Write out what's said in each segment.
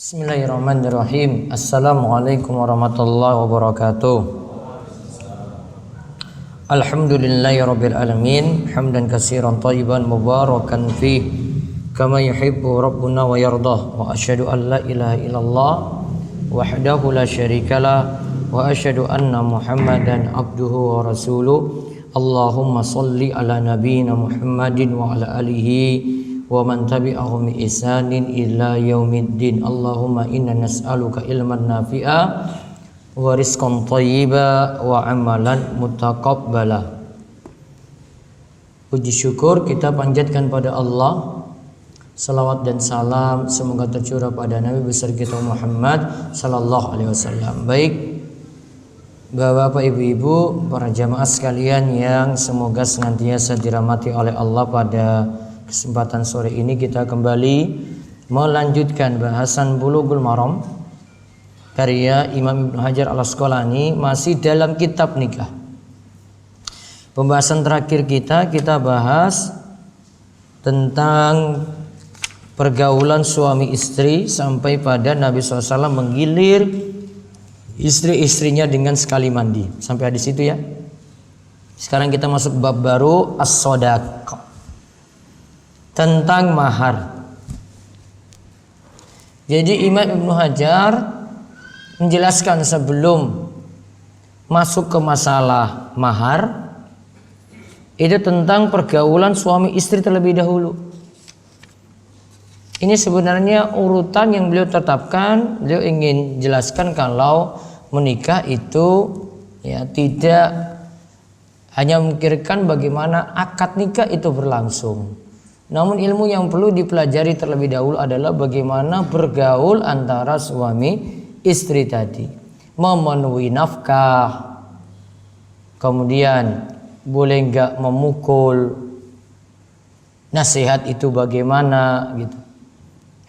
Bismillahirrahmanirrahim. Assalamualaikum warahmatullahi wabarakatuh. Alhamdulillahirabbil alamin, hamdan katsiran thayyiban mubarakan fih, kama yuhibbu rabbuna wa yardah. Wa asyhadu an la ilaha illallah wahdahu la syarikalah wa asyhadu anna Muhammadan abduhu wa rasuluh. Allahumma shalli ala nabiyyina Muhammadin wa ala alihi wa man tabi'ahum bi ihsanin ila yaumiddin. Allahumma inna nas'aluka ilman nafi'a wa rizqan thayyiba wa amalan mutaqabbala. Puji syukur kita panjatkan pada Allah. Salawat dan salam semoga tercurah pada Nabi besar kita Muhammad sallallahu alaihi wasallam. Baik Bapak, Ibu-ibu, para jamaah sekalian yang semoga senantiasa dirahmati oleh Allah, pada kesempatan sore ini kita kembali melanjutkan bahasan Bulughul Maram karya Imam Ibnu Hajar Al-Asqalani, masih dalam kitab nikah. Pembahasan terakhir kita bahas tentang pergaulan suami istri sampai pada Nabi SAW menggilir istri-istrinya dengan sekali mandi. Sampai di situ ya. Sekarang kita masuk bab baru, as-shadaqah, tentang mahar. Jadi Imam Ibnu Hajar menjelaskan sebelum masuk ke masalah mahar itu tentang pergaulan suami istri terlebih dahulu. Ini sebenarnya urutan yang beliau tetapkan. Beliau ingin jelaskan kalau menikah itu ya tidak hanya memikirkan bagaimana akad nikah itu berlangsung, namun ilmu yang perlu dipelajari terlebih dahulu adalah bagaimana bergaul antara suami istri tadi, memenuhi nafkah, kemudian boleh enggak memukul, nasihat itu bagaimana gitu.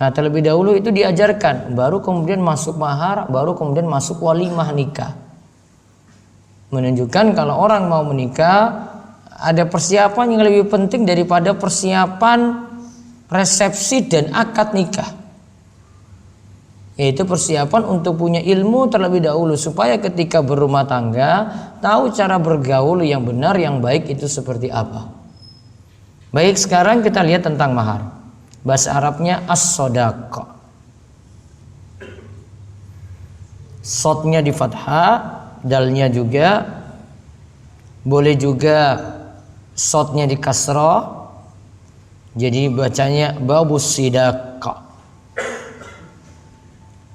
Nah, terlebih dahulu itu diajarkan, baru kemudian masuk mahar, baru kemudian masuk walimah nikah. Menunjukkan kalau orang mau menikah ada persiapan yang lebih penting daripada persiapan resepsi dan akad nikah, yaitu persiapan untuk punya ilmu terlebih dahulu supaya ketika berumah tangga tahu cara bergaul yang benar, yang baik itu seperti apa. Baik, sekarang kita lihat tentang mahar. Bahasa Arabnya as-shadaqah. Shadnya di fathah, dalnya juga, boleh juga shadnya di kasrah, jadi bacanya babus sidaqah.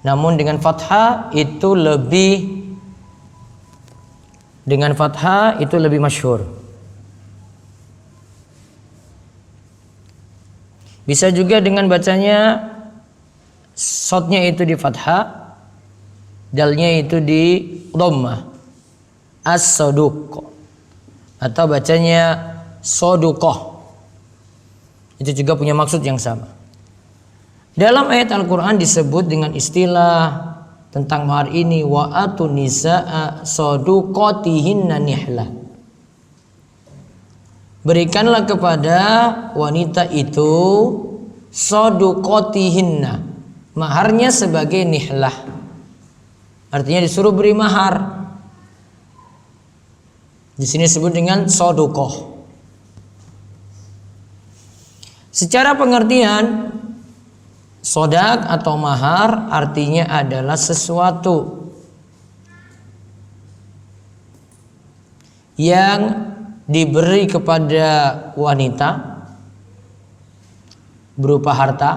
Namun dengan fathah itu lebih masyhur. Bisa juga dengan bacanya shadnya itu di fathah, dalnya itu di dhammah, as-saduq, atau bacanya sodukoh. Itu juga punya maksud yang sama. Dalam ayat Al-Quran disebut dengan istilah tentang mahar ini, wa atun nisaa soduqatihinna nihlah. Berikanlah kepada wanita itu soduqatihinna, maharnya sebagai nihlah. Artinya disuruh beri mahar. Di sini disebut dengan soduqah. Secara pengertian, sodak atau mahar artinya adalah sesuatu yang diberi kepada wanita berupa harta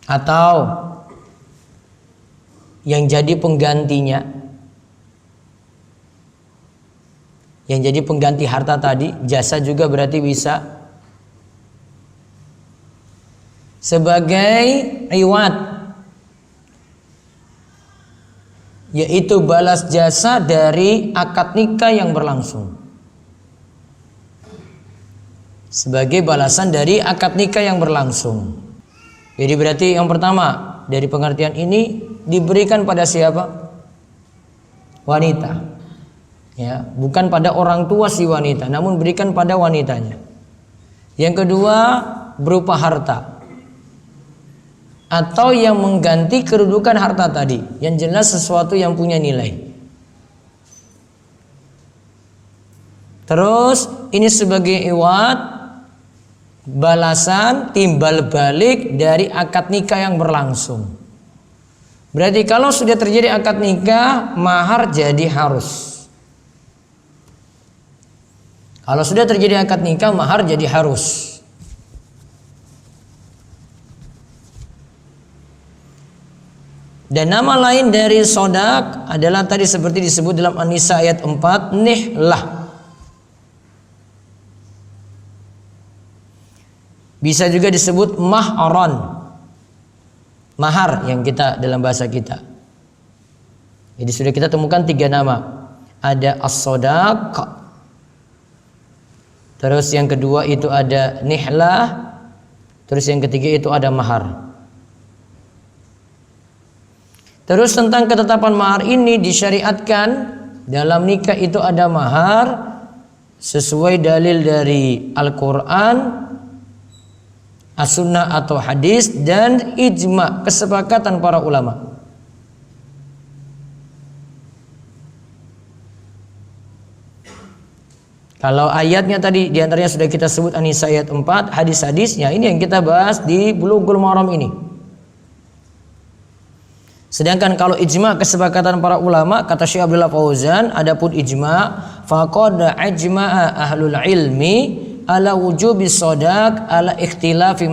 atau yang jadi penggantinya, yang jadi pengganti harta tadi. Jasa juga berarti bisa sebagai iwat, yaitu balas jasa dari akad nikah yang berlangsung, sebagai balasan dari akad nikah yang berlangsung. Jadi berarti yang pertama dari pengertian ini diberikan pada siapa? Wanita, ya, bukan pada orang tua si wanita, namun berikan pada wanitanya. Yang kedua berupa harta. atau yang mengganti kedudukan harta tadi, yang jelas sesuatu yang punya nilai. Terus ini sebagai iwat, balasan timbal balik dari akad nikah yang berlangsung. Berarti kalau sudah terjadi akad nikah, mahar jadi harus. Kalau sudah terjadi akad nikah, mahar jadi harus. Dan nama lain dari sodak adalah tadi seperti disebut dalam An-Nisa ayat 4, nihlah. Bisa juga disebut mahron, mahar yang kita dalam bahasa kita. Jadi sudah kita temukan 3 nama. Ada as-sodak, terus yang kedua itu ada nihlah, terus yang ketiga itu ada mahar. Terus tentang ketetapan mahar ini disyariatkan dalam nikah itu ada mahar sesuai dalil dari Al-Quran, As-Sunnah atau hadis, dan ijma, kesepakatan para ulama. Kalau ayatnya tadi diantaranya sudah kita sebut An-Nisa ayat 4, hadis-hadisnya ini yang kita bahas di Bulughul Maram ini. Sedangkan kalau ijma, kesepakatan para ulama, kata Syekh Abdullah Fauzan, adapun ijma, faqad ajma'a ahlul ilmi ala wujubi shadaq ala ikhtilafi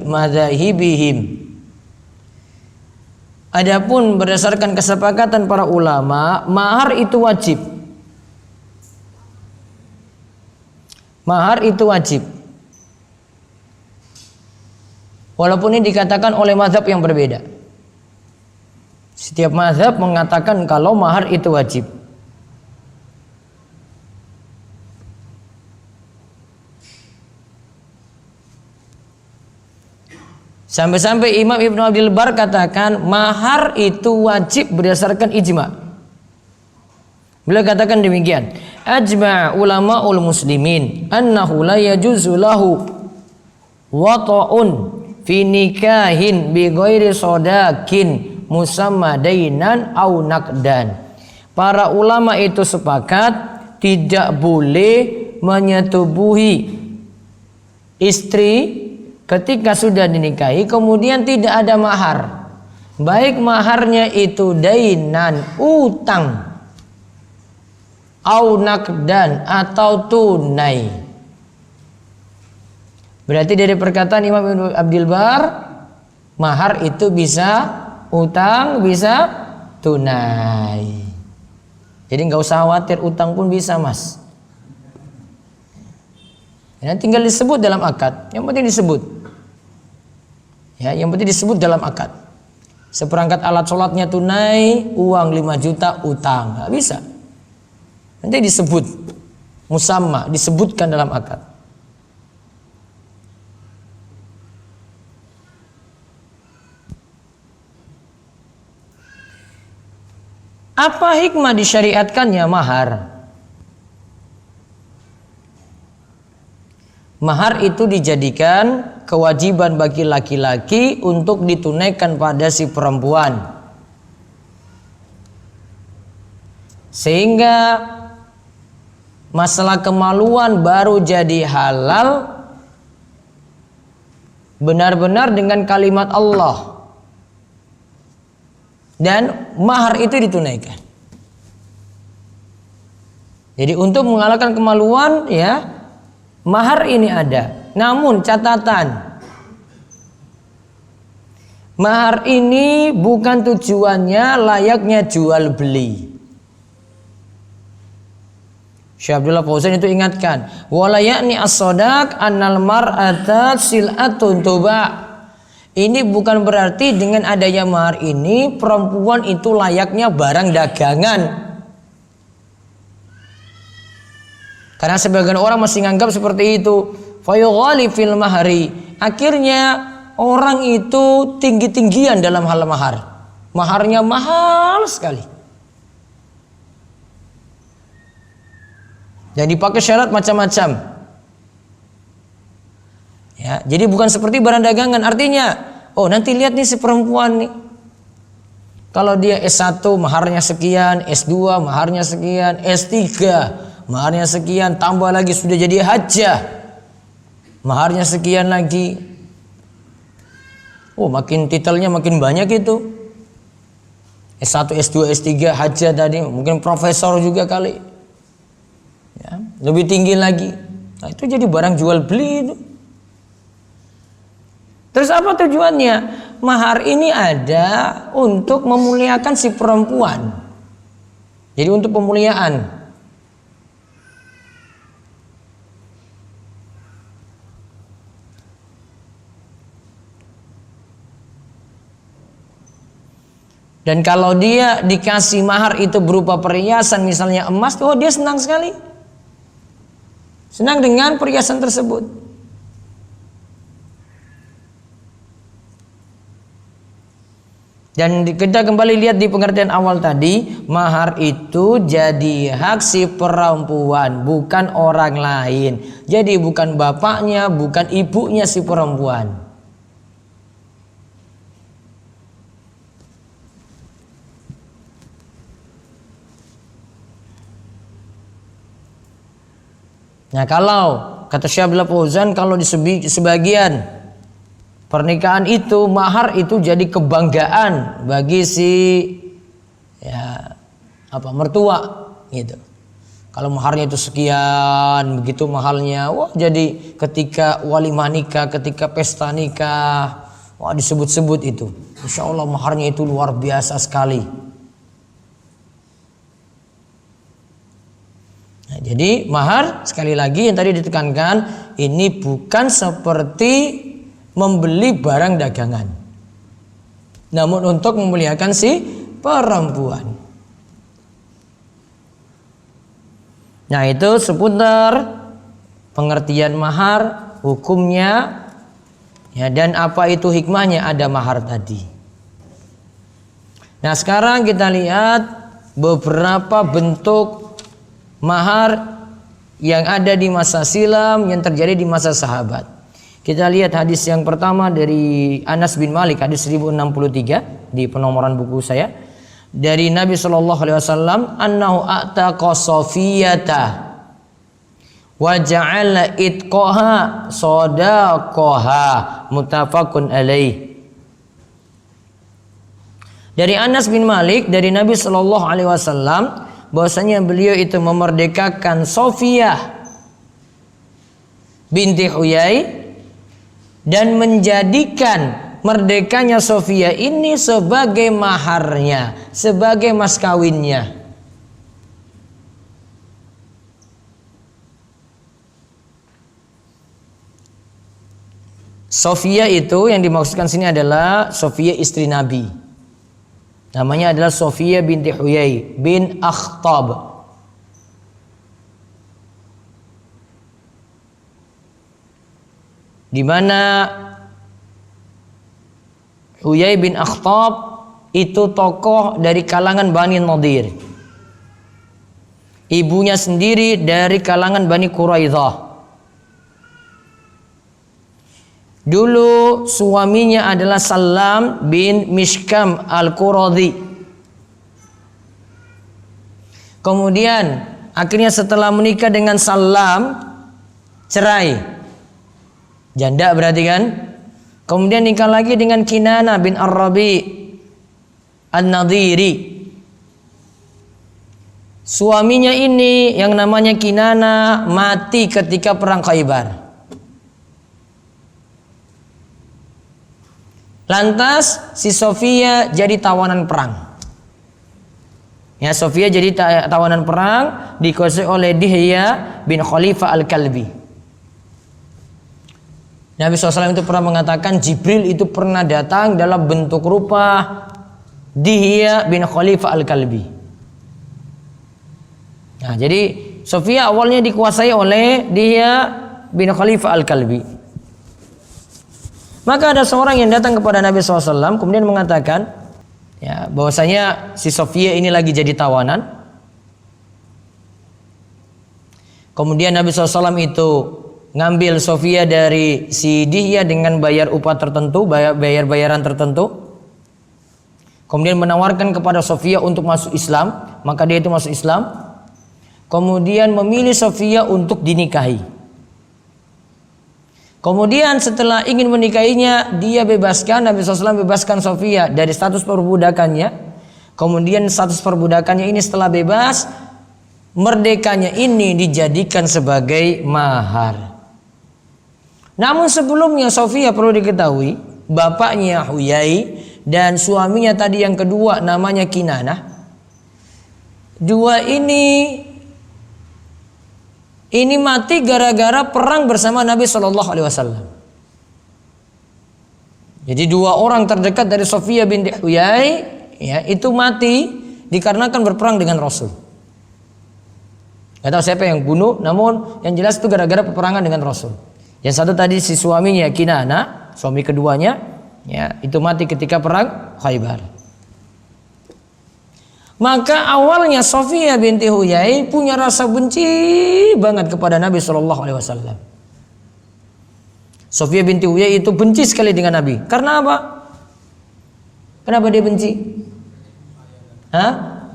madzahibihim. Adapun berdasarkan kesepakatan para ulama, mahar itu wajib. Mahar itu wajib. Walaupun ini dikatakan oleh mazhab yang berbeda. Setiap mazhab mengatakan kalau mahar itu wajib. Sampai-sampai Imam Ibnu Abdul Bar katakan mahar itu wajib berdasarkan ijma. Beliau katakan demikian, ajma' ulama'ul muslimin annahu la yajuzu lahu wata'un fi nikahin bi ghairi shadakin musamma dainan au nakdan. Para ulama itu sepakat tidak boleh menyetubuhi istri ketika sudah dinikahi kemudian tidak ada mahar, baik maharnya itu dainan, utang, au nakdan, atau tunai. Berarti dari perkataan Imam Ibnu Abdul Bar, mahar itu bisa utang, bisa tunai. Jadi nggak usah khawatir, utang pun bisa, mas. Ya, tinggal disebut dalam akad. Yang penting disebut. Ya, yang penting disebut dalam akad. Seperangkat alat sholatnya tunai, uang 5 juta utang, nggak bisa. Nanti disebut musamma, disebutkan dalam akad. Apa hikmah disyariatkannya mahar? Mahar itu dijadikan kewajiban bagi laki-laki untuk ditunaikan pada si perempuan, sehingga masalah kemaluan baru jadi halal benar-benar dengan kalimat Allah. Dan mahar itu ditunaikan. Jadi untuk mengalahkan kemaluan, ya, mahar ini ada. Namun catatan, mahar ini bukan tujuannya layaknya jual beli. Syekh Abdullah Fauzan itu ingatkan, wala ya'ni as-shadaq annal mar'ata sil'atun tuba'. Ini bukan berarti dengan adanya mahar ini perempuan itu layaknya barang dagangan. Karena sebagian orang masih menganggap seperti itu. Fayughali fil mahari. Akhirnya orang itu tinggi-tinggian dalam hal mahar. Maharnya mahal sekali. Dan dipakai syarat macam-macam. Ya, jadi bukan seperti barang dagangan. Artinya oh nanti lihat nih si perempuan nih. Kalau dia S1 maharnya sekian, S2 maharnya sekian, S3 maharnya sekian, tambah lagi sudah jadi hajjah, maharnya sekian lagi. Oh makin titelnya makin banyak itu. S1, S2, S3, hajjah tadi, mungkin profesor juga kali. Ya, lebih tinggi lagi. Nah itu jadi barang jual beli itu. Terus apa tujuannya? Mahar ini ada untuk memuliakan si perempuan. Jadi untuk pemuliaan. Dan kalau dia dikasih mahar itu berupa perhiasan, misalnya emas, oh dia senang sekali. Senang dengan perhiasan tersebut. Dan kita kembali lihat di pengertian awal tadi, mahar itu jadi hak si perempuan, bukan orang lain. Jadi bukan bapaknya, bukan ibunya si perempuan. Nah kalau kata Syekh Abdullah Fauzan, kalau di sebagian pernikahan itu mahar itu jadi kebanggaan bagi si mertua gitu. Kalau maharnya itu sekian, begitu mahalnya, wah jadi ketika walimah nikah, ketika pesta nikah, wah disebut-sebut itu. Insya Allah maharnya itu luar biasa sekali. Nah, jadi mahar sekali lagi yang tadi ditekankan ini bukan seperti membeli barang dagangan, namun untuk memuliakan si perempuan. Nah itu seputar pengertian mahar, hukumnya, ya, dan apa itu hikmahnya ada mahar tadi. Nah sekarang kita lihat beberapa bentuk mahar yang ada di masa silam, yang terjadi di masa sahabat. Kita lihat hadis yang pertama dari Anas bin Malik, hadis 1063 di penomoran buku saya. Dari Nabi SAW, annahu a'taqa Safiyata wa ja'ala itqaha sadaqaha, muttafaqun alaih. Dari Anas bin Malik, dari Nabi SAW, bahwasanya beliau itu memerdekakan Safiyah binti Huyai dan menjadikan merdekanya Safiyah ini sebagai maharnya, sebagai mas kawinnya. Safiyah itu yang dimaksudkan sini adalah Safiyah istri Nabi. Namanya adalah Safiyah binti Huyai bin Akhtab. Di mana Huyai bin Akhtab itu tokoh dari kalangan Bani Nadir. Ibunya sendiri dari kalangan Bani Quraidah. Dulu suaminya adalah Salam bin Mishkam al-Quradi. Kemudian akhirnya setelah menikah dengan Salam, cerai. Janda berarti kan. Kemudian nikah lagi dengan Kinana bin Ar-Rabi An-Nadiri. Suaminya ini yang namanya Kinana mati ketika perang Khaybar. Lantas si Safiyah jadi tawanan perang. Ya, Safiyah jadi tawanan perang, dikuasai oleh Dihya bin Khalifah Al-Kalbi. Nabi SAW itu pernah mengatakan Jibril itu pernah datang dalam bentuk rupa Dihya bin Khalifah Al-Kalbi. Nah, jadi Safiyah awalnya dikuasai oleh Dihya bin Khalifah Al-Kalbi. Maka ada seorang yang datang kepada Nabi SAW kemudian mengatakan, ya, bahwasanya si Safiyah ini lagi jadi tawanan. Kemudian Nabi SAW itu ngambil Sofia dari si Dihya dengan bayar upah tertentu, bayar bayaran tertentu. Kemudian menawarkan kepada Sofia untuk masuk Islam, maka dia itu masuk Islam. Kemudian memilih Sofia untuk dinikahi. Kemudian setelah ingin menikahinya, dia bebaskan, Nabi SAW bebaskan Sofia dari status perbudakannya. Kemudian status perbudakannya ini setelah bebas, merdekanya ini dijadikan sebagai mahar. Namun sebelumnya Sofia perlu diketahui, bapaknya Huyai dan suaminya tadi yang kedua namanya Kinanah. Dua ini mati gara-gara perang bersama Nabi SAW. Jadi dua orang terdekat dari Sofia binti Huyai, ya, itu mati dikarenakan berperang dengan Rasul. Gak tahu siapa yang bunuh, namun yang jelas itu gara-gara peperangan dengan Rasul. Yang satu tadi si suaminya Kinana, suami keduanya, ya, itu mati ketika perang Khaybar. Maka awalnya Sofia binti Huyai punya rasa benci banget kepada Nabi SAW. Sofia binti Huyai itu benci sekali dengan Nabi. Karena apa? Kenapa dia benci?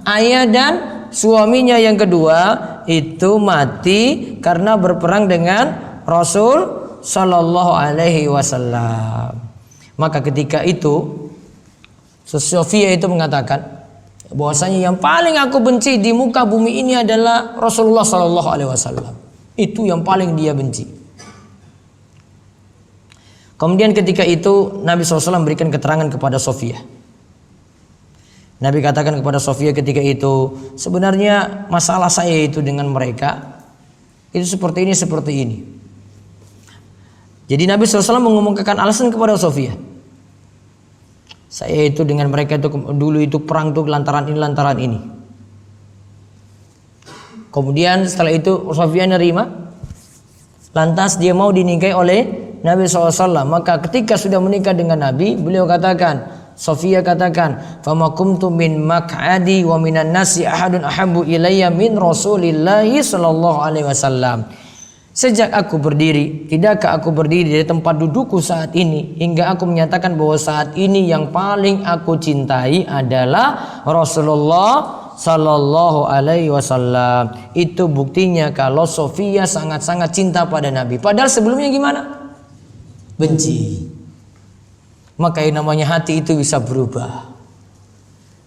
Ayah dan suaminya yang kedua itu mati karena berperang dengan Rasul Sallallahu Alaihi Wasallam. Maka ketika itu Sofia itu mengatakan bahwasanya yang paling aku benci di muka bumi ini adalah Rasulullah Sallallahu Alaihi Wasallam. Itu yang paling dia benci. Kemudian ketika itu Nabi SAW memberikan keterangan kepada Sofia. Nabi katakan kepada Sofia ketika itu, sebenarnya masalah saya itu dengan mereka itu seperti ini. Jadi Nabi SAW mengumumkan alasan kepada Sofia. Saya itu dengan mereka itu dulu itu perang tuh lantaran ini. Kemudian setelah itu Sofia nerima. Lantas dia mau dinikahi oleh Nabi SAW. Maka ketika sudah menikah dengan Nabi, beliau katakan, Sofia katakan, "Famakumtu min maq'adi wa minan nasi ahadun ahabbu ilayya min Rasulillahi sallallahu alaihi wasallam." Sejak aku berdiri, tidakkah aku berdiri dari tempat dudukku saat ini hingga aku menyatakan bahwa saat ini yang paling aku cintai adalah Rasulullah sallallahu alaihi wasallam. Itu buktinya kalau Sofia sangat-sangat cinta pada Nabi. Padahal sebelumnya gimana? Benci. Maka yang namanya hati itu bisa berubah.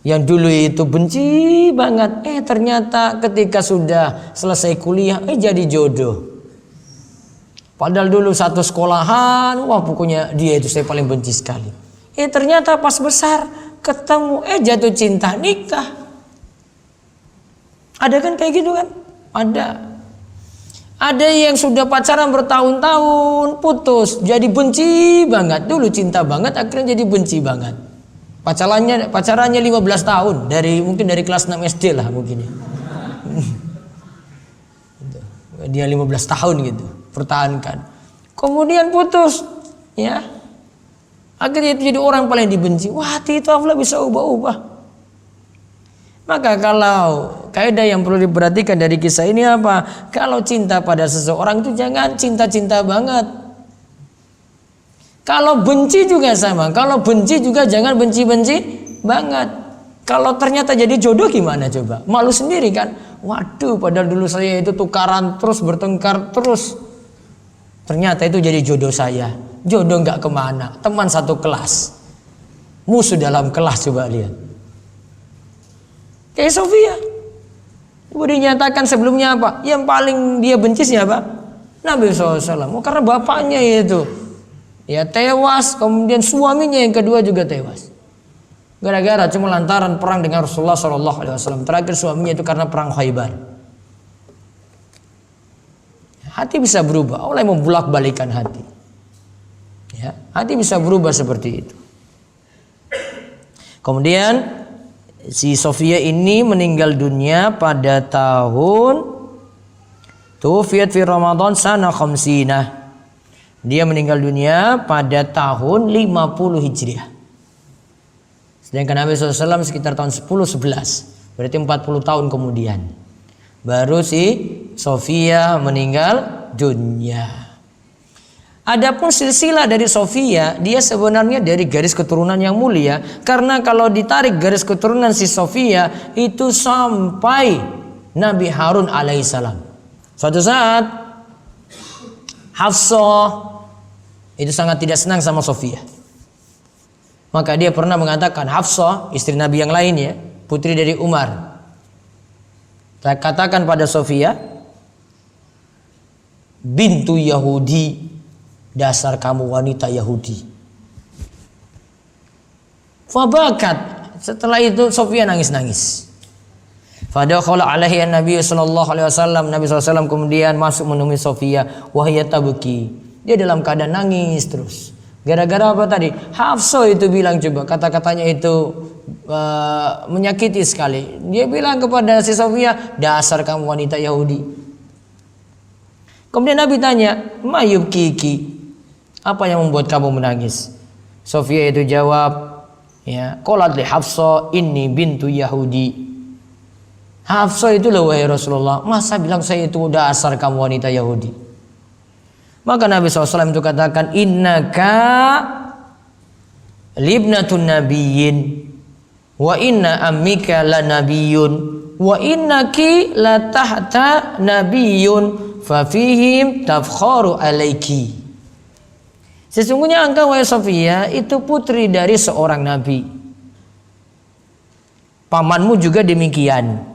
Yang dulu itu benci banget, ternyata ketika sudah selesai kuliah, jadi jodoh. Padahal dulu satu sekolahan, wah pokoknya dia itu saya paling benci sekali. Ternyata pas besar ketemu, jatuh cinta, nikah. Ada kan kayak gitu kan? Ada. Ada yang sudah pacaran bertahun-tahun, putus, jadi benci banget. Dulu cinta banget, akhirnya jadi benci banget. Pacarannya 15 tahun, mungkin dari kelas 6 SD lah mungkin ya. Dia 15 tahun gitu, pertahankan. Kemudian putus, ya. Akhirnya itu jadi orang paling dibenci. Wah, hati itu Allah bisa ubah-ubah. Maka kalau kaidah yang perlu diperhatikan dari kisah ini apa? Kalau cinta pada seseorang itu jangan cinta-cinta banget. Kalau benci juga sama. Kalau benci juga jangan benci-benci banget. Kalau ternyata jadi jodoh gimana coba? Malu sendiri kan? Waduh, padahal dulu saya itu tukaran terus, bertengkar terus. Ternyata itu jadi jodoh saya. Jodoh nggak kemana. Teman satu kelas. Musuh dalam kelas, coba lihat. Kayak Sofia. Kemudian dinyatakan sebelumnya apa? Yang paling dia benci siapa? Nabi SAW. Karena bapaknya itu ya tewas, kemudian suaminya yang kedua juga tewas. Gara-gara cuma lantaran perang dengan Rasulullah SAW. Terakhir suaminya itu karena perang Khaybar. Hati bisa berubah. Allah yang membulak-balikan hati. Ya, hati bisa berubah seperti itu. Kemudian si Sofia ini meninggal dunia pada tahun Tufiyat fi Ramadan sana khamsina. Dia meninggal dunia pada tahun 50 Hijriah. Sedangkan Nabi SAW sekitar tahun 10-11. Berarti 40 tahun kemudian baru si Sofia meninggal dunia. Adapun silsilah dari Sofia, dia sebenarnya dari garis keturunan yang mulia. Karena kalau ditarik garis keturunan si Sofia itu sampai Nabi Harun alaihissalam. Suatu saat Hafsah itu sangat tidak senang sama Sofia. Maka dia pernah mengatakan, Hafsah, istri Nabi yang lain ya, putri dari Umar, katakan pada Sofia, bintu Yahudi, dasar kamu wanita Yahudi. Fabakat. Setelah itu Sofia nangis-nangis. Fadakhala alaihi an-nabiy sallallahu alaihi wasallam. Nabi SAW kemudian masuk menemui Sofia, wahya tabki. Dia dalam keadaan nangis terus. Gara-gara apa tadi? Hafsah itu bilang, coba kata-katanya itu menyakiti sekali. Dia bilang kepada si Sofia, dasar kamu wanita Yahudi. Kemudian Nabi tanya, mayub kiki, apa yang membuat kamu menangis? Sofia itu jawab, ya, qalat li Hafsah inni bintu Yahudi. Hafsah itu loh, wahai Rasulullah, masa bilang saya itu dasar kamu wanita Yahudi? Maka Nabi SAW itu katakan, innaka libnatun nabiyyin wa inna ammika la nabiyyun wa innaki la tahta nabiyyun fa fihim tafkharu alaiki. Sesungguhnya engkau, wahai Sofia, itu putri dari seorang nabi. Pamanmu juga demikian.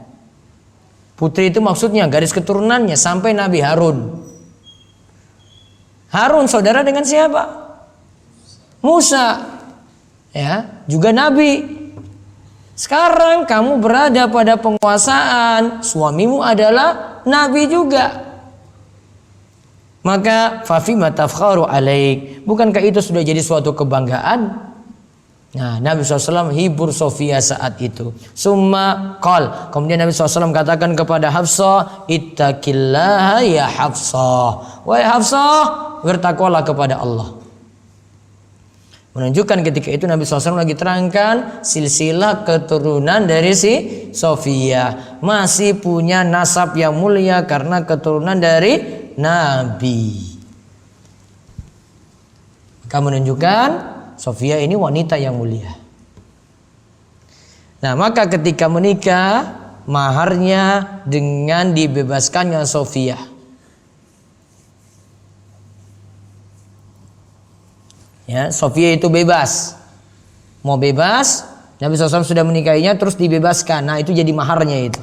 Putri itu maksudnya garis keturunannya sampai Nabi Harun. Harun saudara dengan siapa? Musa. Ya, juga nabi. Sekarang kamu berada pada penguasaan, suamimu adalah nabi juga. Maka fafima tafkharu alaik, bukankah itu sudah jadi suatu kebanggaan? Nah, Nabi SAW hibur Sofia saat itu. Summa qal, kemudian Nabi SAW katakan kepada Hafsah, ittaqillaha ya Hafsah, wahai Hafsah, bertakwalah kepada Allah. Menunjukkan ketika itu Nabi SAW lagi terangkan silsilah keturunan dari si Sofia masih punya nasab yang mulia karena keturunan dari Nabi. Maka menunjukkan Sofia ini wanita yang mulia. Nah, maka ketika menikah, maharnya dengan dibebaskannya Sofia. Ya, Sofia itu bebas. Mau bebas, Nabi SAW sudah menikahinya terus dibebaskan. Nah, itu jadi maharnya itu.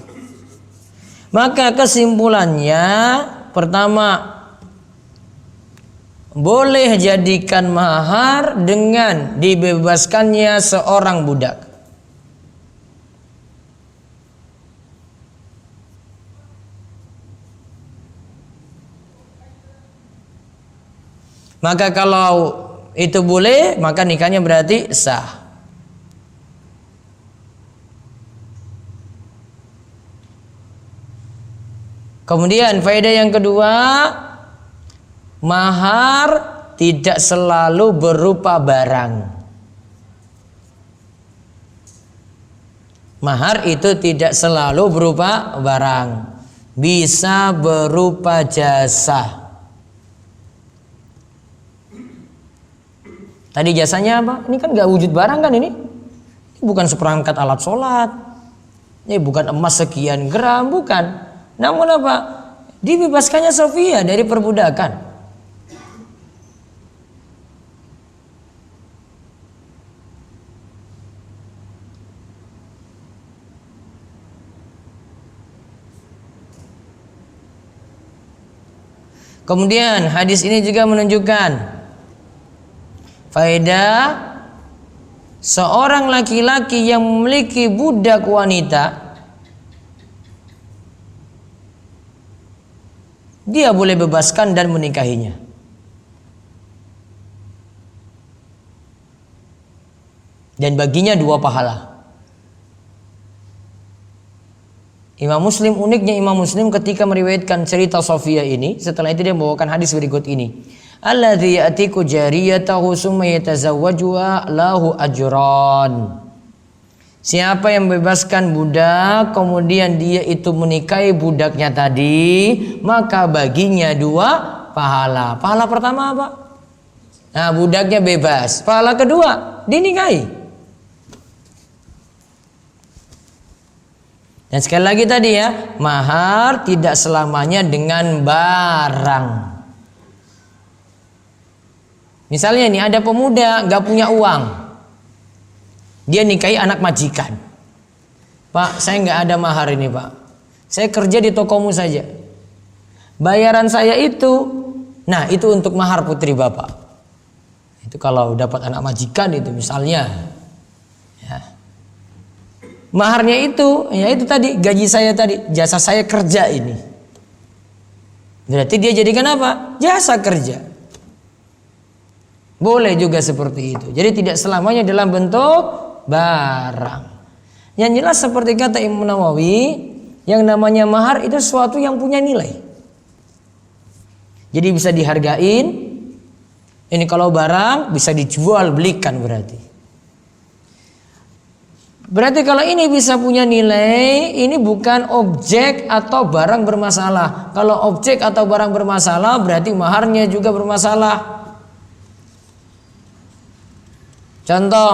Maka kesimpulannya, pertama, boleh jadikan mahar dengan dibebaskannya seorang budak. Maka kalau itu boleh, maka nikahnya berarti sah. Kemudian faedah yang kedua, mahar tidak selalu berupa barang. Mahar itu tidak selalu berupa barang, bisa berupa jasa. Tadi jasanya apa? Ini kan gak wujud barang kan ini? Ini bukan seperangkat alat sholat, ini bukan emas sekian gram, bukan. Namun apa? Dibebaskannya Sofia dari perbudakan. Kemudian hadis ini juga menunjukkan faedah seorang laki-laki yang memiliki budak wanita, dia boleh bebaskan dan menikahinya. Dan baginya 2 pahala. Imam Muslim, uniknya Imam Muslim ketika meriwayatkan cerita Sofia ini, setelah itu dia membawakan hadis berikut ini. Alladzi ya'tiku jariyatahu summa yatazawwajuha lahu ajran. Siapa yang membebaskan budak, kemudian dia itu menikahi budaknya tadi, maka baginya 2 pahala. Pahala pertama apa? Nah, budaknya bebas. Pahala kedua, dinikahi. Dan sekali lagi tadi ya, mahar tidak selamanya dengan barang. Misalnya nih ada pemuda gak punya uang, dia nikahi anak majikan. Pak, saya nggak ada mahar ini Pak. Saya kerja di tokomu saja. Bayaran saya itu, nah itu untuk mahar putri Bapak. Itu kalau dapat anak majikan itu misalnya. Ya. Maharnya itu, ya itu tadi gaji saya tadi, jasa saya kerja ini. Berarti dia jadikan apa? Jasa kerja. Boleh juga seperti itu. Jadi tidak selamanya dalam bentuk barang. Yang jelas seperti kata Imam Nawawi, yang namanya mahar itu sesuatu yang punya nilai. Jadi bisa dihargain. Ini kalau barang bisa dijual belikan berarti. Berarti kalau ini bisa punya nilai, ini bukan objek atau barang bermasalah. Kalau objek atau barang bermasalah berarti maharnya juga bermasalah. Contoh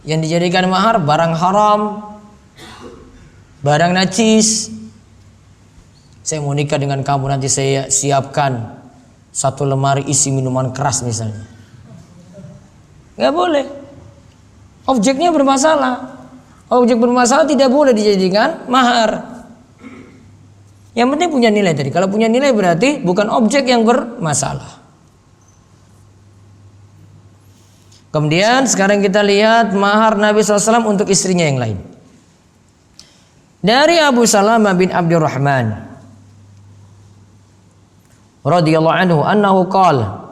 yang dijadikan mahar barang haram, barang najis. Saya mau nikah dengan kamu, nanti saya siapkan 1 lemari isi minuman keras misalnya. Gak boleh. Objeknya bermasalah. Objek bermasalah tidak boleh dijadikan mahar. Yang penting punya nilai tadi. Kalau punya nilai berarti bukan objek yang bermasalah. Kemudian sekarang kita lihat mahar Nabi SAW untuk istrinya yang lain. Dari Abu Salamah bin Abdurrahman radhiyallahu anhu annahu qala,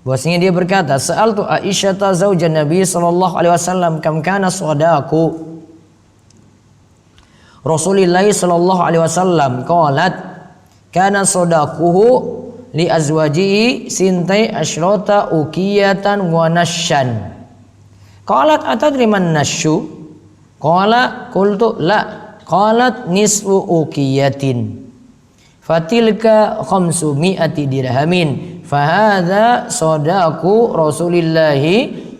bahwasanya dia berkata, sa'altu Aisyah zaujan Nabi sallallahu alaihi wasallam kam kana sadaqu Rasulillah sallallahu alaihi wasallam, qalat kana sadaquhu li azwajihi sintai asyrata ukiyatan wa nasyan. Qalat atadri man nasyu? Qala qultu la. Qalat nisfu ukiyatin. Fatilka 500 dirhamin. Fahadha sadaqu Rasulillah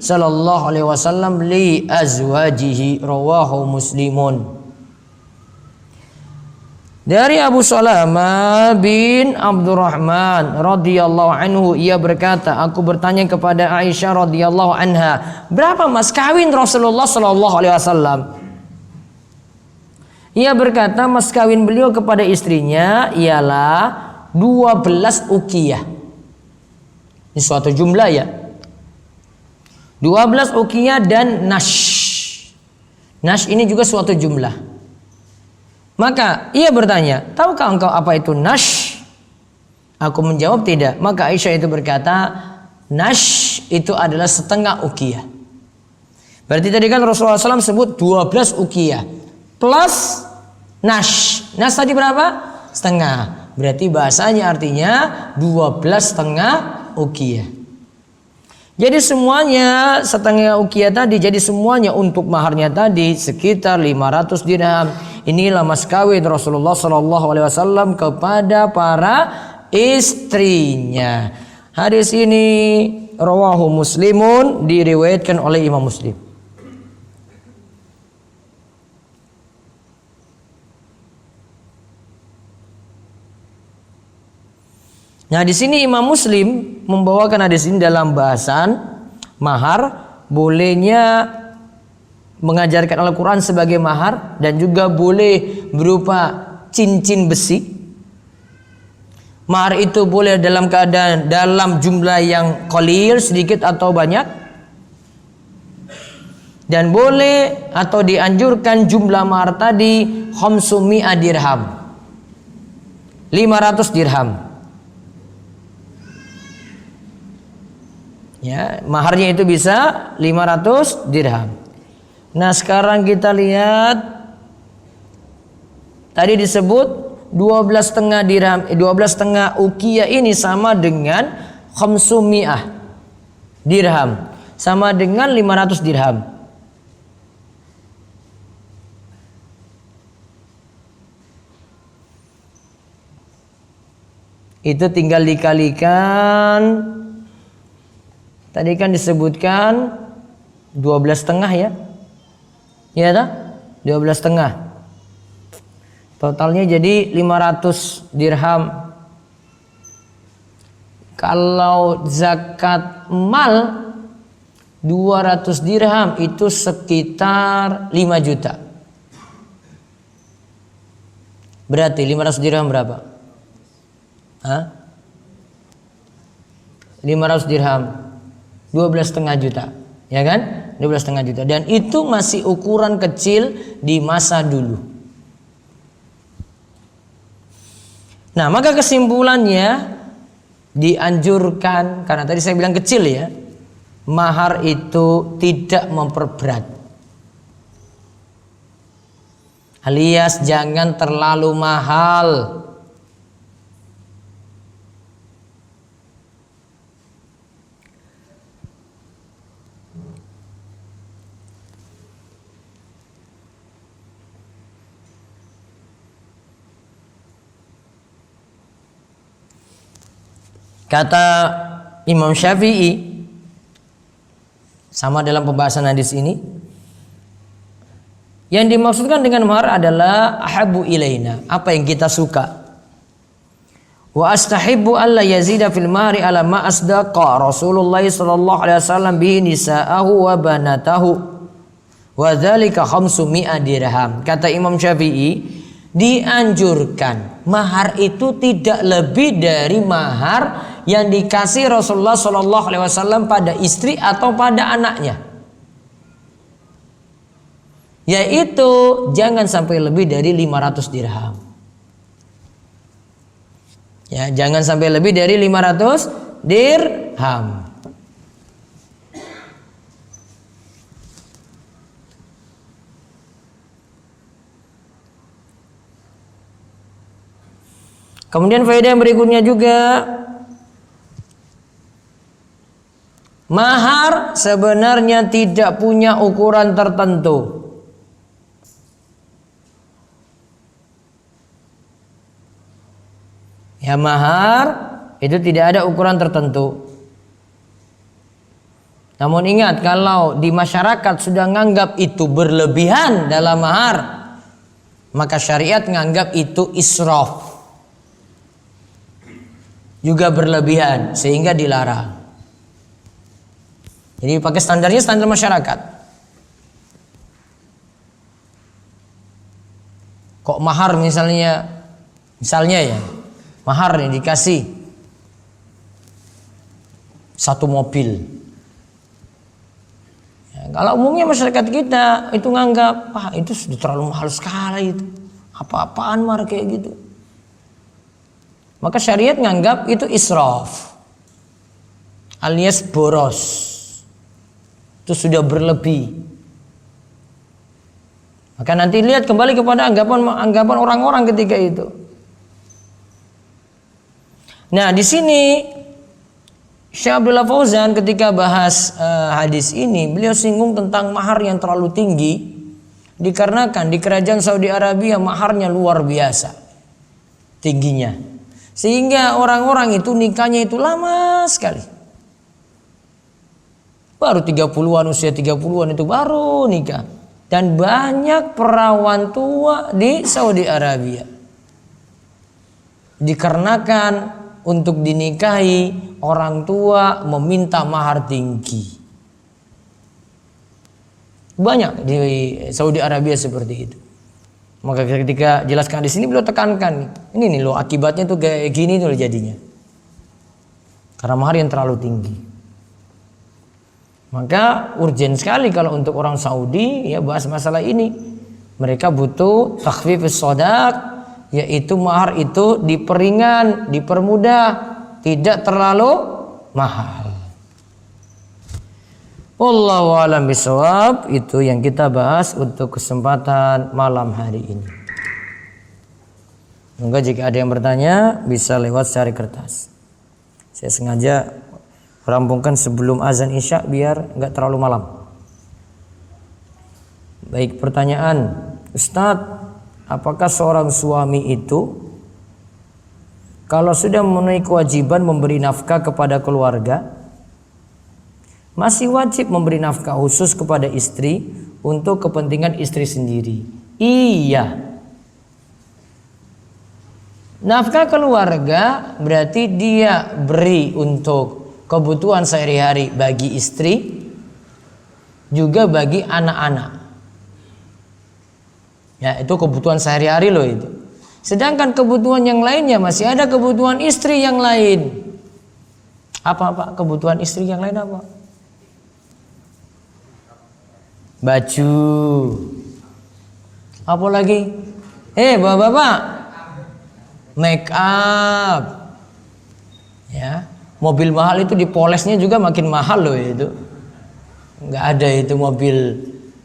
sallallahu alaihi wasallam li azwajihi, rawahu Muslimun. Dari Abu Salamah bin Abdurrahman radhiyallahu anhu, ia berkata, aku bertanya kepada Aisyah radhiyallahu anha, berapa mas kawin Rasulullah sallallahu alaihi wasallam? Ia berkata, mas kawin beliau kepada istrinya ialah 12 ukiyah. Ini suatu jumlah ya. 12 ukiyah dan nash. Nash ini juga suatu jumlah. Maka ia bertanya, tahukah engkau apa itu nash? Aku menjawab tidak. Maka Aisyah itu berkata, nash itu adalah setengah ukiyah. Berarti tadi kan Rasulullah SAW sebut 12 ukiyah plus nash. Nash tadi berapa? Setengah. Berarti bahasanya artinya 12 setengah ukiyah. Jadi semuanya setengah ukiyah tadi, jadi semuanya untuk maharnya tadi sekitar 500 dirham. Inilah mas kawin Rasulullah SAW kepada para istrinya. Hadis ini rawahu Muslimun, diriwayatkan oleh Imam Muslim. Nah, di sini Imam Muslim membawakan hadis ini dalam bahasan mahar, bolehnya mengajarkan Al-Quran sebagai mahar dan juga boleh berupa cincin besi. Mahar itu boleh dalam keadaan dalam jumlah yang qalil, sedikit atau banyak, dan boleh atau dianjurkan jumlah mahar tadi 500 dirham, 500 dirham. Ya, maharnya itu bisa 500 dirham. Nah, sekarang kita lihat tadi disebut 12,5 dirham, 12,5 ukiyah ini sama dengan 500 dirham, sama dengan 500 dirham. Itu tinggal dikalikan Tadi kan disebutkan 12,5 ya. Iya tak? 12,5. Totalnya jadi 500 dirham. Kalau zakat mal 200 dirham itu sekitar 5 juta. Berarti 500 dirham berapa? 500 dirham 12,5 juta. Ya kan? 12,5 juta. Dan itu masih ukuran kecil di masa dulu. Nah, maka kesimpulannya dianjurkan, karena tadi saya bilang kecil ya, mahar itu tidak memperberat, alias jangan terlalu mahal. Kata Imam Syafi'i sama dalam pembahasan hadis ini, yang dimaksudkan dengan mahar adalah ahabbu ilaina, apa yang kita suka. Wa astahibbu alla yazida fil mahri ala ma asdaqa Rasulullah sallallahu alaihi wasallam bi nisa'ahu wa banatahu wa dzalika 500 dirham. Kata Imam Syafi'i, dianjurkan mahar itu tidak lebih dari mahar yang dikasih Rasulullah sallallahu alaihi wasallam pada istri atau pada anaknya. Yaitu jangan sampai lebih dari 500 dirham. Ya, jangan sampai lebih dari 500 dirham. Kemudian faedah yang berikutnya juga, mahar sebenarnya tidak punya ukuran tertentu. Ya, mahar itu tidak ada ukuran tertentu. Namun ingat, kalau di masyarakat sudah nganggap itu berlebihan dalam mahar, maka syariat nganggap itu israf, juga berlebihan, sehingga dilarang. Jadi pakai standarnya standar masyarakat. Kok mahar misalnya ya, mahar nih dikasih 1 mobil. Ya, kalau umumnya masyarakat kita itu nganggap, wah itu sudah terlalu mahal sekali itu. Apa-apaan mahar kayak gitu. Maka syariat nganggap itu israf, alias boros. Itu sudah berlebih. Maka nanti lihat kembali kepada anggapan orang-orang ketika itu. Nah, di sini Syekh Abdullah Fauzan ketika bahas hadis ini, beliau singgung tentang mahar yang terlalu tinggi, dikarenakan di kerajaan Saudi Arabia maharnya luar biasa tingginya, sehingga orang-orang itu nikahnya itu lama sekali. Baru 30-an, usia 30-an itu baru nikah. Dan banyak perawan tua di Saudi Arabia, dikarenakan untuk dinikahi orang tua meminta mahar tinggi. Banyak di Saudi Arabia seperti itu. Maka ketika jelaskan di sini beliau tekankan, ini nih loh akibatnya tuh kayak gini tuh jadinya. Karena mahar yang terlalu tinggi. Maka urgen sekali kalau untuk orang Saudi ya bahas masalah ini. Mereka butuh takhfifus shadaq, yaitu mahar itu diperingan, dipermudah, tidak terlalu mahal. Wallahu a'lam bishawab. Itu yang kita bahas untuk kesempatan malam hari ini. Semoga jika ada yang bertanya bisa lewat share kertas. Saya sengaja rampungkan sebelum azan isya biar nggak terlalu malam. Baik, pertanyaan, Ustadz, apakah seorang suami itu kalau sudah memenuhi kewajiban memberi nafkah kepada keluarga, masih wajib memberi nafkah khusus kepada istri untuk kepentingan istri sendiri. Iya. Nafkah keluarga berarti dia beri untuk kebutuhan sehari-hari bagi istri, juga bagi anak-anak. Ya, itu kebutuhan sehari-hari loh itu. Sedangkan kebutuhan yang lainnya masih ada kebutuhan istri yang lain. Apa Pak? Kebutuhan istri yang lain apa? Baju. Apa lagi? Bapak-bapak, make up. Ya, mobil mahal itu dipolesnya juga makin mahal loh itu. Nggak ada itu mobil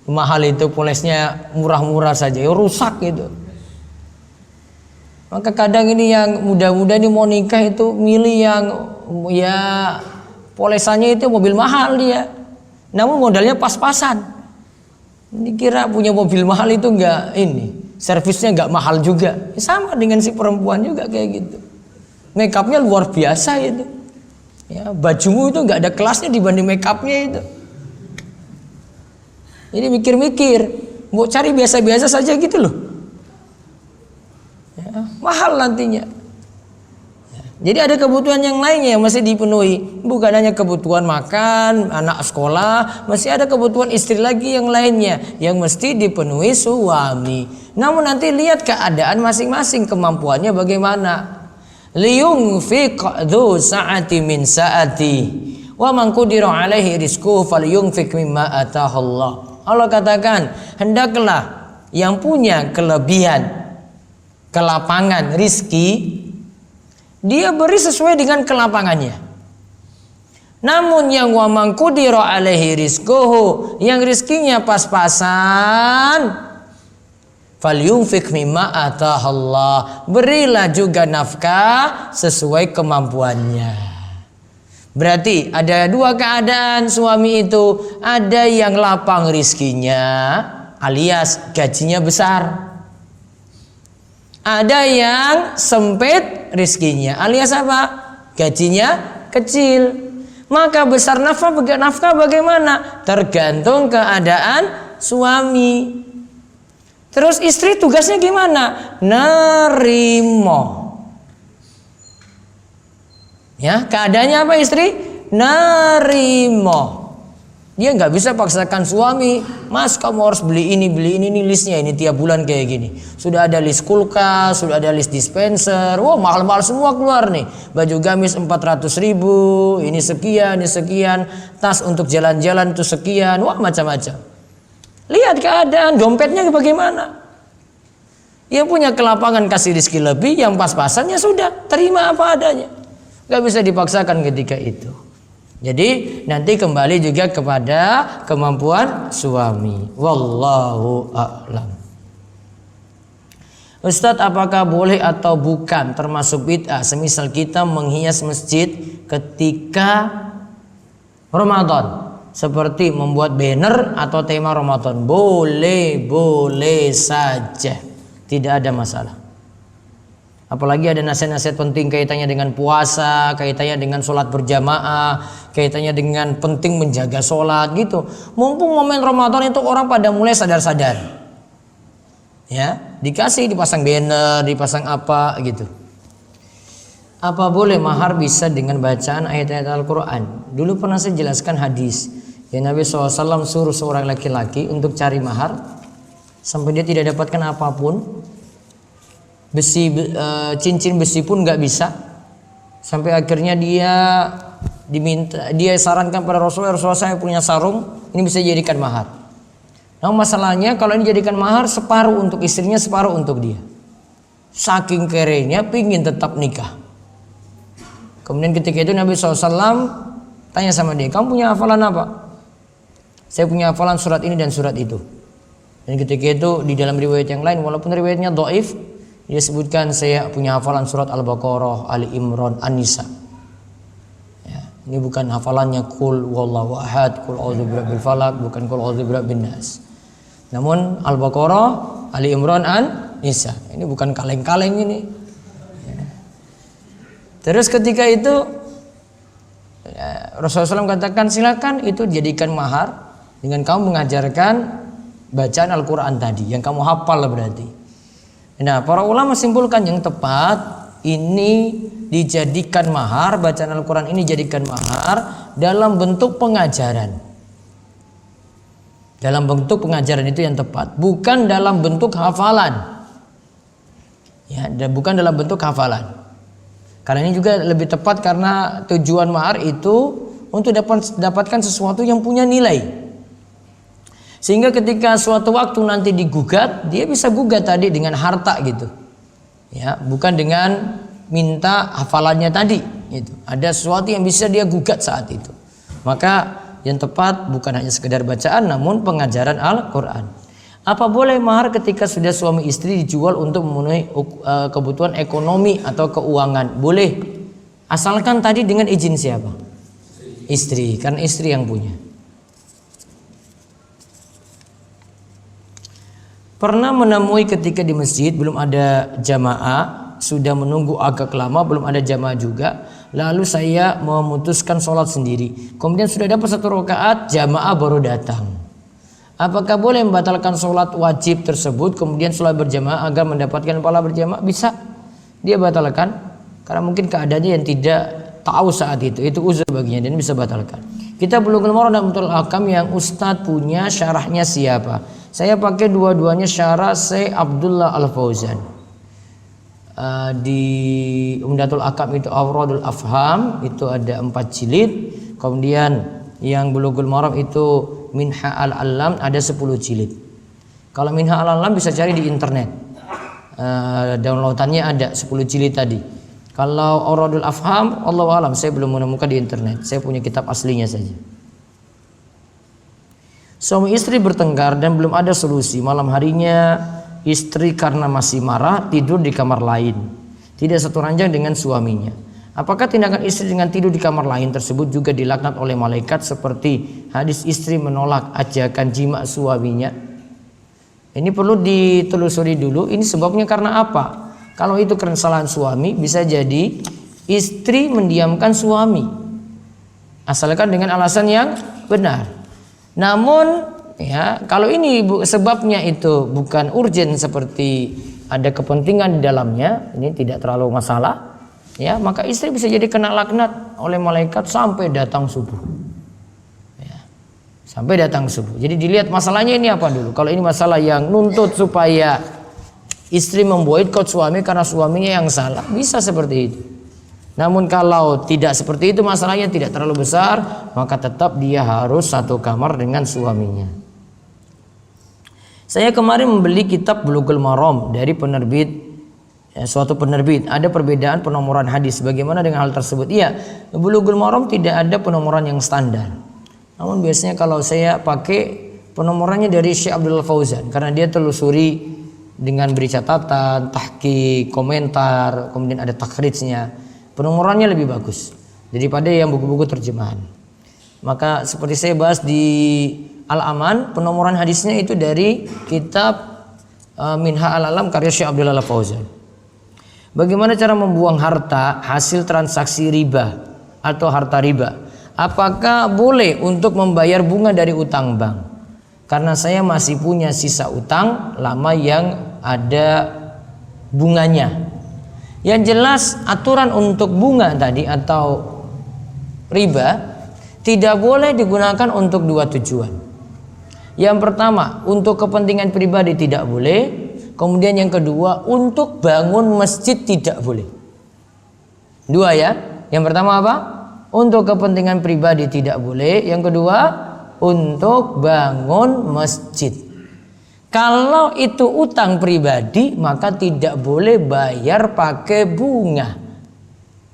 mahal itu polesnya murah-murah saja, ya rusak gitu. Maka kadang ini yang muda-muda ini mau nikah itu milih yang ya polesannya itu mobil mahal dia, namun modalnya pas-pasan. Dikira punya mobil mahal itu enggak, ini servisnya enggak mahal juga. Ya, sama dengan si perempuan juga kayak gitu. Make upnya luar biasa itu. Ya, bajumu itu enggak ada kelasnya dibanding make upnya itu. Jadi mikir-mikir, mau cari biasa-biasa saja gitu loh. Ya, mahal nantinya. Jadi ada kebutuhan yang lainnya yang masih dipenuhi. Bukan hanya kebutuhan makan, anak sekolah, masih ada kebutuhan istri lagi yang lainnya yang mesti dipenuhi suami. Namun nanti lihat keadaan masing-masing, kemampuannya bagaimana. Liyunfiq dzu sa'ati min sa'ati wa man qudira 'alaihi rizquhu falyunfiq mimma ataahu Allah. Allah katakan, hendaklah yang punya kelebihan, kelapangan rizki, dia beri sesuai dengan kelapangannya. Namun yang wa man qudira alaihi rizquhu, yang rizkinya pas-pasan, falyunfiq mimma ataahallah, berilah juga nafkah sesuai kemampuannya. Berarti ada dua keadaan suami itu, ada yang lapang rizkinya alias gajinya besar, ada yang sempit rizkinya alias apa? Gajinya kecil. Maka besar nafkah bagaimana? Tergantung keadaan suami. Terus istri tugasnya gimana? Nerimo. Ya, keadaannya apa istri? Nerimo. Dia nggak bisa paksakan suami, Mas kamu harus beli ini nih listnya ini tiap bulan kayak gini. Sudah ada list kulkas, sudah ada list dispenser, wah mahal-mahal semua keluar nih. Baju gamis 400.000, ini sekian, tas untuk jalan-jalan itu sekian, wah macam-macam. Lihat keadaan dompetnya bagaimana. Yang punya kelapangan kasih rezeki lebih, yang pas-pasannya sudah terima apa adanya. Gak bisa dipaksakan ketika itu. Jadi nanti kembali juga kepada kemampuan suami. Wallahu a'lam. Ustadz, apakah boleh atau bukan termasuk bid'ah semisal kita menghias masjid ketika Ramadan, seperti membuat banner atau tema Ramadan? Boleh saja, tidak ada masalah. Apalagi ada nasihat-nasihat penting kaitannya dengan puasa, kaitannya dengan sholat berjamaah, kaitannya dengan penting menjaga sholat gitu. Mumpung momen Ramadan itu orang pada mulai sadar-sadar. Ya, dipasang banner, dipasang apa gitu. Apa boleh mahar bisa dengan bacaan ayat-ayat Al-Quran? Dulu pernah saya jelaskan hadis yang Nabi SAW suruh seorang laki-laki untuk cari mahar sampai dia tidak dapatkan apapun. Cincin besi pun nggak bisa, sampai akhirnya dia sarankan pada Rasulullah saya punya sarung, ini bisa dijadikan mahar. Nah masalahnya kalau ini dijadikan mahar, separuh untuk istrinya, separuh untuk dia. Saking kerenya pingin tetap nikah. Kemudian ketika itu Nabi SAW tanya sama dia, kamu punya hafalan apa? Saya punya hafalan surat ini dan surat itu. Dan ketika itu di dalam riwayat yang lain, walaupun riwayatnya dhaif, dia sebutkan saya punya hafalan surat Al-Baqarah, Ali Imran, An-Nisa. Ya, ini bukan hafalannya Qul wallahu ahad, Qul a'udzu birabbil falaq, bukan Qul a'udzu birabbin nas. Namun Al-Baqarah, Ali Imran, An-Nisa. Ini bukan kaleng-kaleng ini. Ya. Terus ketika itu Rasulullah SAW katakan silakan itu jadikan mahar dengan kamu mengajarkan bacaan Al-Quran tadi yang kamu hafal berarti. Nah, para ulama simpulkan yang tepat ini dijadikan mahar, bacaan Al-Quran ini dijadikan mahar dalam bentuk pengajaran. Dalam bentuk pengajaran itu yang tepat, bukan dalam bentuk hafalan. Ya, bukan dalam bentuk hafalan. Karena ini juga lebih tepat karena tujuan mahar itu untuk dapatkan sesuatu yang punya nilai. Sehingga ketika suatu waktu nanti digugat, dia bisa gugat tadi dengan harta gitu. Ya, bukan dengan minta hafalannya tadi gitu. Ada sesuatu yang bisa dia gugat saat itu. Maka yang tepat bukan hanya sekedar bacaan namun pengajaran Al-Quran. Apa boleh mahar ketika sudah suami istri dijual untuk memenuhi kebutuhan ekonomi atau keuangan? Boleh, asalkan tadi dengan izin siapa? Istri, kan istri yang punya. Pernah menemui ketika di masjid belum ada jamaah, sudah menunggu agak lama belum ada jamaah juga, lalu saya memutuskan sholat sendiri. Kemudian sudah dapat 1 rakaat, jamaah baru datang. Apakah boleh membatalkan sholat wajib tersebut kemudian sholat berjamaah agar mendapatkan pahala berjamaah? Bisa, dia batalkan karena mungkin keadaannya yang tidak tahu saat itu uzur baginya dan bisa batalkan. Kita Bulughul Maram dan Umdatul Ahkam yang Ustadz punya syarahnya siapa? Saya pakai dua-duanya syarah Syekh Abdullah Al-Fauzan. Di Umdatul Ahkam itu Awradul Afham itu ada 4 jilid. Kemudian yang Bulughul Maram itu Minha Al-Alam ada 10 jilid. Kalau Minha Al-Alam bisa cari di internet, downloadannya ada 10 jilid tadi. Kalau Awradul Afham, Allahu a'lam, saya belum menemukan di internet. Saya punya kitab aslinya saja. Suami istri bertengkar dan belum ada solusi. Malam harinya istri karena masih marah tidur di kamar lain, tidak satu ranjang dengan suaminya. Apakah tindakan istri dengan tidur di kamar lain tersebut juga dilaknat oleh malaikat seperti hadis istri menolak ajakan jima suaminya? Ini perlu ditelusuri dulu, ini sebabnya karena apa? Kalau itu kesalahan suami, bisa jadi istri mendiamkan suami asalkan dengan alasan yang benar. Namun ya, kalau ini sebabnya itu bukan urgen seperti ada kepentingan di dalamnya, ini tidak terlalu masalah. Ya, maka istri bisa jadi kena laknat oleh malaikat sampai datang subuh. Ya, sampai datang subuh. Jadi dilihat masalahnya ini apa dulu. Kalau ini masalah yang nuntut supaya istri memboikot suami karena suaminya yang salah, bisa seperti itu. Namun kalau tidak seperti itu, masalahnya tidak terlalu besar, maka tetap dia harus satu kamar dengan suaminya. Saya kemarin membeli kitab Bulughul Maram dari penerbit suatu penerbit. Ada perbedaan penomoran hadis. Bagaimana dengan hal tersebut? Iya, Bulughul Maram tidak ada penomoran yang standar. Namun biasanya kalau saya pakai penomorannya dari Syekh Abdullah Fauzan karena dia telusuri dengan beri catatan, tahqiq, komentar, kemudian ada takhrijnya. Penomorannya lebih bagus daripada yang buku-buku terjemahan. Maka seperti saya bahas di Al-Aman, penomoran hadisnya itu dari kitab Minha Al-Alam karya Syekh Abdullah Al-Fauzan. Bagaimana cara membuang harta hasil transaksi riba atau harta riba? Apakah boleh untuk membayar bunga dari utang bank? Karena saya masih punya sisa utang lama yang ada bunganya. Yang jelas aturan untuk bunga tadi atau riba tidak boleh digunakan untuk dua tujuan. Yang pertama, untuk kepentingan pribadi tidak boleh. Kemudian yang kedua, untuk bangun masjid tidak boleh. Dua ya. Yang pertama apa? Untuk kepentingan pribadi tidak boleh. Yang kedua, untuk bangun masjid. Kalau itu utang pribadi, maka tidak boleh bayar pakai bunga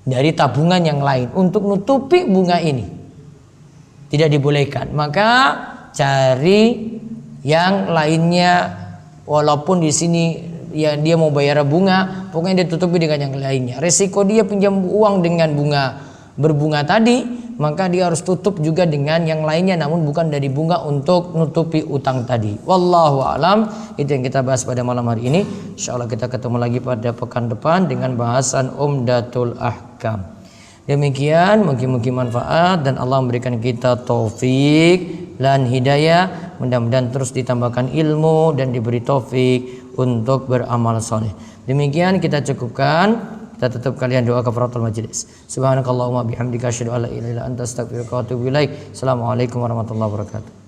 dari tabungan yang lain untuk nutupi bunga ini. Tidak dibolehkan. Maka cari yang lainnya. Walaupun di sini ya dia mau bayar bunga, pokoknya dia tutupi dengan yang lainnya. Resiko dia pinjam uang dengan bunga berbunga tadi, maka dia harus tutup juga dengan yang lainnya, namun bukan dari bunga untuk nutupi utang tadi. Wallahu a'lam. Itu yang kita bahas pada malam hari ini. Insyaallah kita ketemu lagi pada pekan depan dengan bahasan Umdatul Ahkam. Demikian mungkin manfaat dan Allah memberikan kita taufik dan hidayah. Mudah-mudahan terus ditambahkan ilmu dan diberi taufik untuk beramal soleh. Demikian kita cukupkan. Kita tutup kalian doa kafaratul majelis. Subhanakallahumma bihamdika asyhadu an la ilaha illa anta astaghfiruka wa atubu ilaik. Assalamualaikum warahmatullahi wabarakatuh.